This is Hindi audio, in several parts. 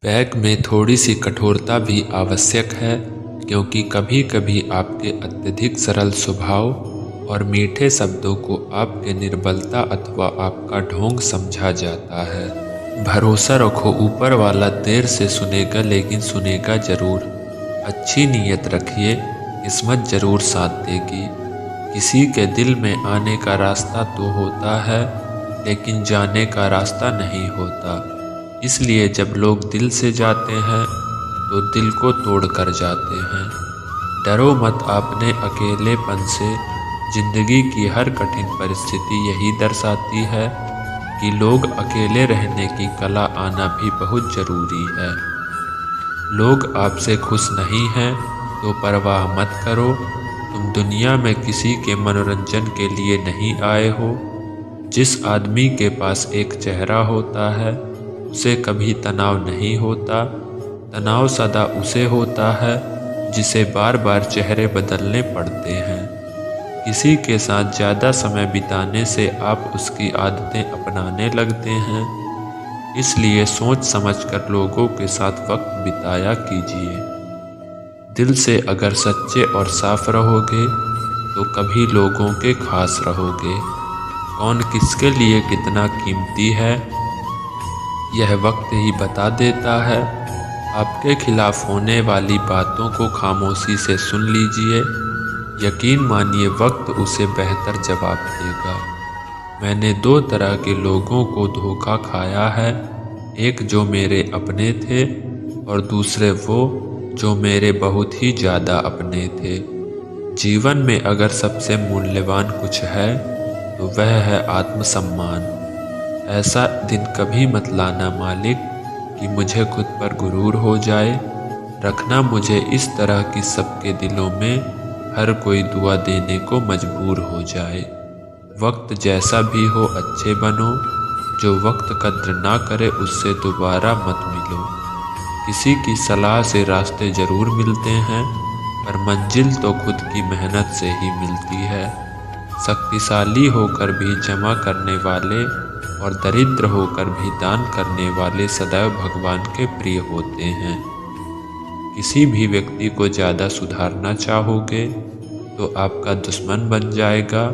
पैक में थोड़ी सी कठोरता भी आवश्यक है, क्योंकि कभी कभी आपके अत्यधिक सरल स्वभाव और मीठे शब्दों को आपके निर्बलता अथवा आपका ढोंग समझा जाता है। भरोसा रखो, ऊपर वाला देर से सुनेगा लेकिन सुनेगा जरूर। अच्छी नीयत रखिए, किस्मत जरूर साथ देगी। किसी के दिल में आने का रास्ता तो होता है, लेकिन जाने का रास्ता नहीं होता। इसलिए जब लोग दिल से जाते हैं तो दिल को तोड़ कर जाते हैं। डरो मत आपने अकेलेपन से। जिंदगी की हर कठिन परिस्थिति यही दर्शाती है कि लोग अकेले रहने की कला आना भी बहुत जरूरी है। लोग आपसे खुश नहीं हैं तो परवाह मत करो। तुम दुनिया में किसी के मनोरंजन के लिए नहीं आए हो। जिस आदमी के पास एक चेहरा होता है उसे कभी तनाव नहीं होता। तनाव सदा उसे होता है जिसे बार बार चेहरे बदलने पड़ते हैं। किसी के साथ ज़्यादा समय बिताने से आप उसकी आदतें अपनाने लगते हैं। इसलिए सोच समझकर लोगों के साथ वक्त बिताया कीजिए। दिल से अगर सच्चे और साफ रहोगे तो कभी लोगों के खास रहोगे। कौन किसके लिए कितना कीमती है, यह वक्त ही बता देता है। आपके खिलाफ होने वाली बातों को खामोशी से सुन लीजिए। यकीन मानिए वक्त उसे बेहतर जवाब देगा। मैंने दो तरह के लोगों को धोखा खाया है, एक जो मेरे अपने थे और दूसरे वो जो मेरे बहुत ही ज़्यादा अपने थे। जीवन में अगर सबसे मूल्यवान कुछ है तो वह है आत्मसम्मान। ऐसा दिन कभी मत लाना मालिक कि मुझे खुद पर गुरूर हो जाए। रखना मुझे इस तरह कि सबके दिलों में हर कोई दुआ देने को मजबूर हो जाए। वक्त जैसा भी हो अच्छे बनो। जो वक्त कद्र ना करे उससे दोबारा मत मिलो। किसी की सलाह से रास्ते जरूर मिलते हैं, पर मंजिल तो खुद की मेहनत से ही मिलती है। शक्तिशाली होकर भी जमा करने वाले और दरिद्र होकर भी दान करने वाले सदैव भगवान के प्रिय होते हैं। किसी भी व्यक्ति को ज़्यादा सुधारना चाहोगे तो आपका दुश्मन बन जाएगा।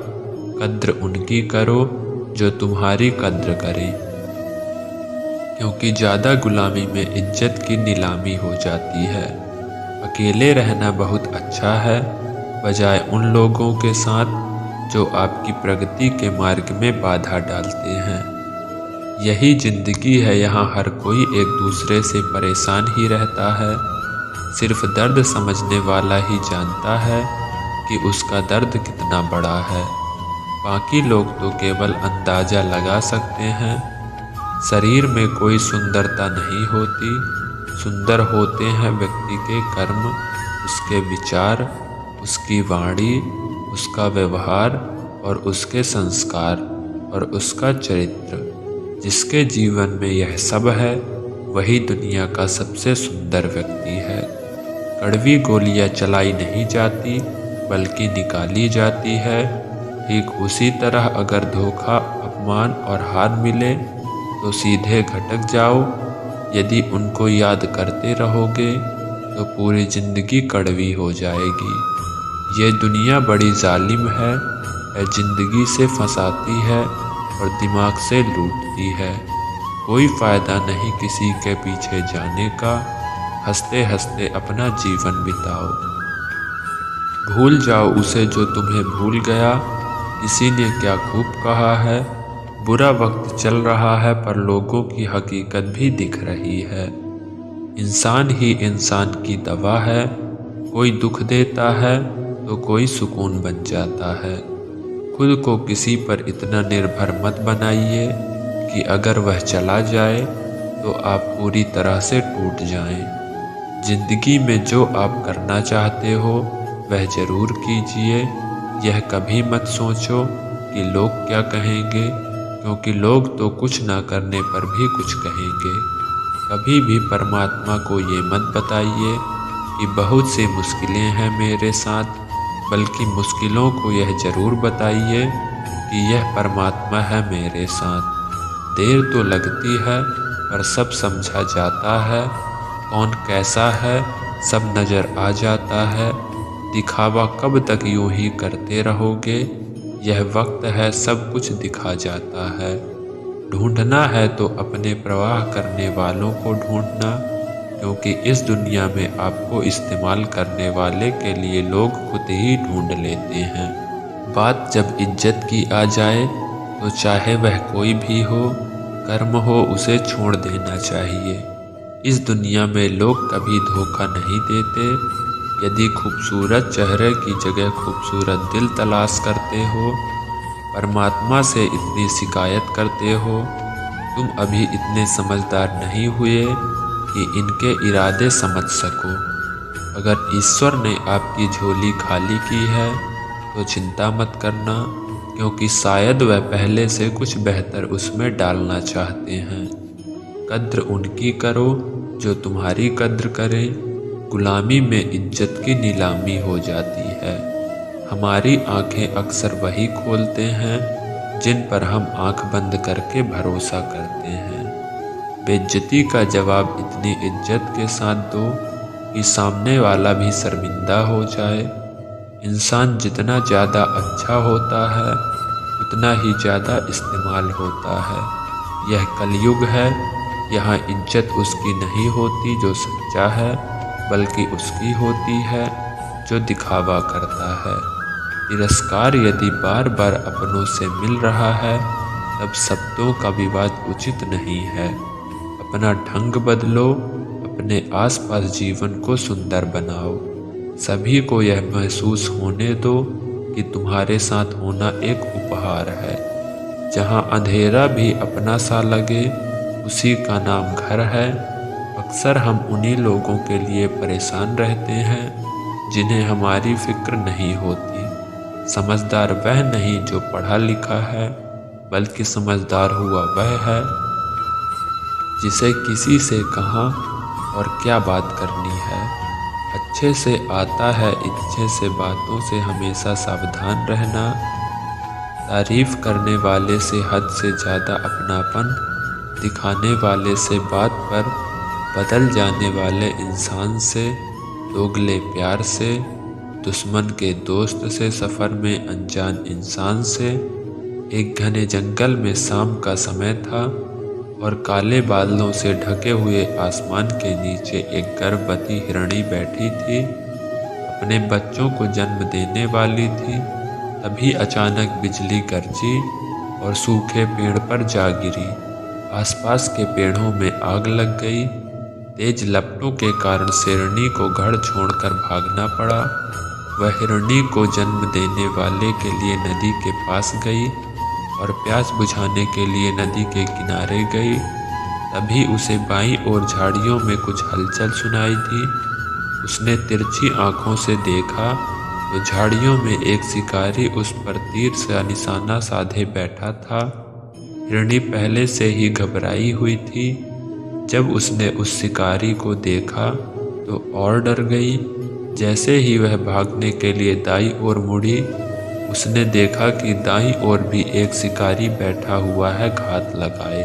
कद्र उनकी करो जो तुम्हारी कद्र करें, क्योंकि ज़्यादा गुलामी में इज्जत की नीलामी हो जाती है। अकेले रहना बहुत अच्छा है, बजाय उन लोगों के साथ जो आपकी प्रगति के मार्ग में बाधा डालते हैं। यही जिंदगी है, यहाँ हर कोई एक दूसरे से परेशान ही रहता है। सिर्फ दर्द समझने वाला ही जानता है कि उसका दर्द कितना बड़ा है। बाकी लोग तो केवल अंदाज़ा लगा सकते हैं। शरीर में कोई सुंदरता नहीं होती, सुंदर होते हैं व्यक्ति के कर्म, उसके विचार, उसकी वाणी, उसका व्यवहार और उसके संस्कार और उसका चरित्र। जिसके जीवन में यह सब है वही दुनिया का सबसे सुंदर व्यक्ति है। कड़वी गोलियां चलाई नहीं जाती बल्कि निकाली जाती है। ठीक उसी तरह अगर धोखा, अपमान और हार मिले तो सीधे भटक जाओ। यदि उनको याद करते रहोगे तो पूरी जिंदगी कड़वी हो जाएगी। ये दुनिया बड़ी जालिम है, जिंदगी से फंसाती है और दिमाग से लूटती है। कोई फ़ायदा नहीं किसी के पीछे जाने का। हंसते हंसते अपना जीवन बिताओ। भूल जाओ उसे जो तुम्हें भूल गया। किसी ने क्या खूब कहा है, बुरा वक्त चल रहा है पर लोगों की हकीकत भी दिख रही है। इंसान ही इंसान की दवा है। कोई दुख देता है तो कोई सुकून बन जाता है। खुद को किसी पर इतना निर्भर मत बनाइए कि अगर वह चला जाए तो आप पूरी तरह से टूट जाएं। जिंदगी में जो आप करना चाहते हो वह जरूर कीजिए। यह कभी मत सोचो कि लोग क्या कहेंगे, क्योंकि लोग तो कुछ ना करने पर भी कुछ कहेंगे। कभी भी परमात्मा को ये मत बताइए कि बहुत सी मुश्किलें हैं मेरे साथ, बल्कि मुश्किलों को यह जरूर बताइए कि यह परमात्मा है मेरे साथ। देर तो लगती है पर सब समझा जाता है, कौन कैसा है सब नज़र आ जाता है। दिखावा कब तक यूं ही करते रहोगे, यह वक्त है सब कुछ दिखा जाता है। ढूंढना है तो अपने प्रवाह करने वालों को ढूंढना, क्योंकि इस दुनिया में आपको इस्तेमाल करने वाले के लिए लोग खुद ही ढूंढ लेते हैं। बात जब इज्जत की आ जाए तो चाहे वह कोई भी हो, कर्म हो उसे छोड़ देना चाहिए। इस दुनिया में लोग कभी धोखा नहीं देते। यदि खूबसूरत चेहरे की जगह खूबसूरत दिल तलाश करते हो, परमात्मा से इतनी शिकायत करते हो, तुम अभी इतने समझदार नहीं हुए कि इनके इरादे समझ सको। अगर ईश्वर ने आपकी झोली खाली की है तो चिंता मत करना, क्योंकि शायद वह पहले से कुछ बेहतर उसमें डालना चाहते हैं। कद्र उनकी करो जो तुम्हारी कद्र करें। गुलामी में इज्जत की नीलामी हो जाती है। हमारी आंखें अक्सर वही खोलते हैं जिन पर हम आंख बंद करके भरोसा करते हैं। बेइज्जती का जवाब इतनी इज्जत के साथ दो कि सामने वाला भी शर्मिंदा हो जाए। इंसान जितना ज़्यादा अच्छा होता है उतना ही ज़्यादा इस्तेमाल होता है। यह कलयुग है। यहाँ इज्जत उसकी नहीं होती जो सच्चा है, बल्कि उसकी होती है जो दिखावा करता है। तिरस्कार यदि बार बार अपनों से मिल रहा है तब शब्दों का विवाद उचित नहीं है। अपना ढंग बदलो, अपने आसपास जीवन को सुंदर बनाओ। सभी को यह महसूस होने दो कि तुम्हारे साथ होना एक उपहार है। जहाँ अंधेरा भी अपना सा लगे उसी का नाम घर है। अक्सर हम उन्हीं लोगों के लिए परेशान रहते हैं जिन्हें हमारी फिक्र नहीं होती। समझदार वह नहीं जो पढ़ा लिखा है, बल्कि समझदार हुआ वह है जिसे किसी से कहाँ और क्या बात करनी है। अच्छे से आता है अच्छे से बातों से हमेशा सावधान रहना। तारीफ करने वाले से हद से ज़्यादा अपनापन दिखाने वाले से बात पर बदल जाने वाले इंसान से, दोगले प्यार से, दुश्मन के दोस्त से, सफ़र में अनजान इंसान से। एक घने जंगल में शाम का समय था और काले बादलों से ढके हुए आसमान के नीचे एक गर्भवती हिरणी बैठी थी। अपने बच्चों को जन्म देने वाली थी। तभी अचानक बिजली गरजी और सूखे पेड़ पर जा गिरी। आसपास के पेड़ों में आग लग गई। तेज लपटों के कारण शेरनी को घर छोड़कर भागना पड़ा। वह हिरणी को जन्म देने वाले के लिए नदी के पास गई और प्यास बुझाने के लिए नदी के किनारे गई। तभी उसे बाईं ओर झाड़ियों में कुछ हलचल सुनाई दी। उसने तिरछी आंखों से देखा तो झाड़ियों में एक शिकारी उस पर तीर से निशाना साधे बैठा था। हिरणी पहले से ही घबराई हुई थी। जब उसने उस शिकारी को देखा तो और डर गई। जैसे ही वह भागने के लिए दाईं ओर मुड़ी, उसने देखा कि दाईं ओर भी एक शिकारी बैठा हुआ है घात लगाए।